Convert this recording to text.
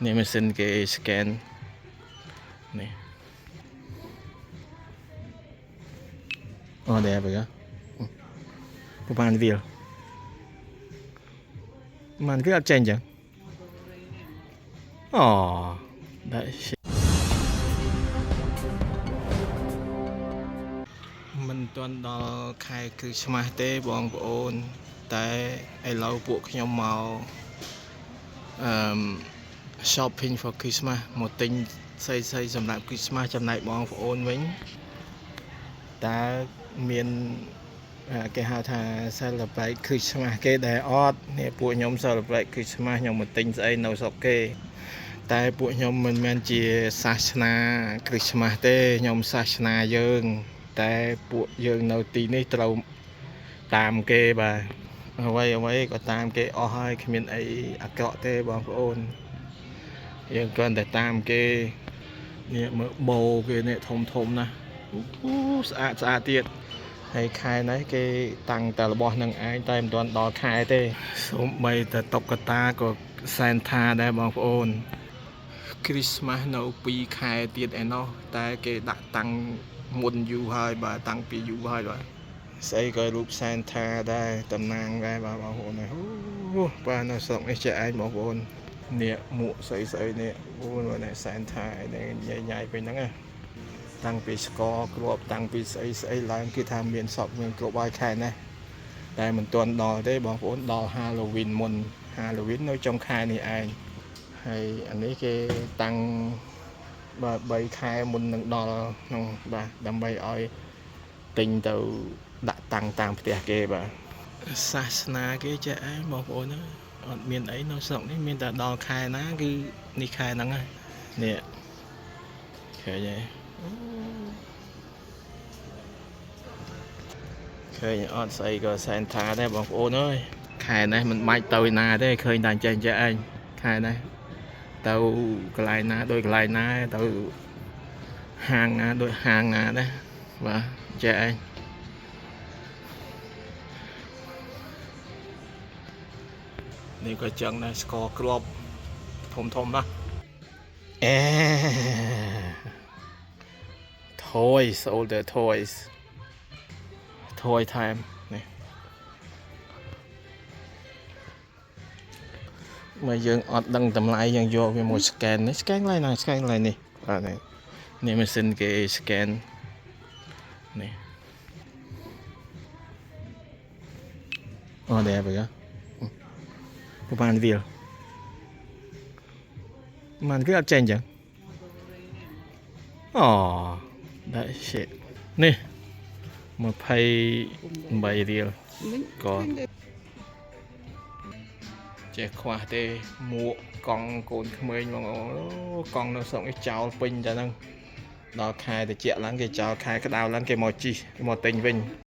នេះម៉ាស៊ីនគេ scan នេះអូដែរបើប្រហែលវាលมันវាអត់ចេញចឹងអូដែរមិនទាន់ដល់ខែគ្រិស្មាស់ទេបងប្អូនតែឥឡូវពួកខ្ញុំមកshopping for Christmas មកទិញស្អីសម្រាប់ Christmas ចំណែកបងប្អូនវិញតើមានគេហៅថា celebrate Christmas គេដែរអត់នេះពួកខ្ញុំ celebrate Christmas ខ្ញុំមកទិញស្អីនៅស្រុកគេតែពួកខ្ញុំមិនមែនជាសាសនា Christmas ទេខ្ញុំសាសនាយើងតែពួកយើងនៅទីនេះត្រូវតាមគេបាទអ្វីក៏តាមគេអស់ហើយគ្មានអីអាក្រក់ទេបងប្អូនយើងគ្រាន់តែតាមគេនេះមើលបោគេនេះធំណាស់ស្អាតទៀតហើយខែនេះគេតាំងតែរបស់នឹងឯងតែមិនទាន់ដល់ខែទេសូម្បីតែតុក្កតាក៏សែនថាដែរបងប្អូន Christmas នៅ2ខែទៀតឯណោះតែគេដាក់តាំងមុនយូរហើយបាទតាំងពីយូរហើយបាទស្អីក៏រូបសែនថាដែរតំណាងដែរបងប្អូនបាទនៅស្រុកនេះចេះឯងបងប្អូននេះមួកស្អីនេះអូនេះសែនថានេះញ៉ៃពេញហ្នឹងណាតាំងពីស្ករគ្រាប់តាំងពីស្អីឡើងគឺថាមានសពមានគ្រប់ហើយខែនេះតែមិនទាន់ដល់ទេបងប្អូនដល់ Halloween មុន Halloween នៅចុងខែនេះឯងហើយអានេះគេតាំងបាទ3ខែមុននឹងដល់ក្នុងបាទដើម្បីឲ្យទិញទៅដាក់តាំងតាមផ្ទះគេបាទសាសនាគេចេះឯងបងប្អូនអត់មានអីនៅស្រុកនេះមានតែដល់ខែណាគឺនេះខែហ្នឹងហើយនេះឃើញទេឃើញអត់ស្អីក៏សែនថាដែរបងប្អូនអើយខែនេះមិនបាច់ទៅណាទេឃើញតែចេះឯងខែនេះទៅកន្លែងណាដូចកន្លែងណាទៅហាងណាដូចហាងណាដែរបាទចេះឯងនេះក៏ចឹងដែរស្ករគ្រាប់ធំណាស់toys all the toys toy time នេះមកយើងអត់ដឹងតម្លៃយើងយកវាមក scan នេះ scan ឡើយណា scan ឡើយនេះបាទនេះម៉ាស៊ីនគេ scan នេះអូដែរបើប្រហែលវាលมันវាអត់ចេញចឹងអូដែរ shit នេះ28រៀលក៏ចេះខ្វះទេមួកកង់កូនក្មេងបងអូកង់នៅស្រុកនេះចោលពេញតែហ្នឹងដល់ខែត្រជាក់ឡើងគេចោលខែក្តៅឡើងគេមកជីមកទិញវិញ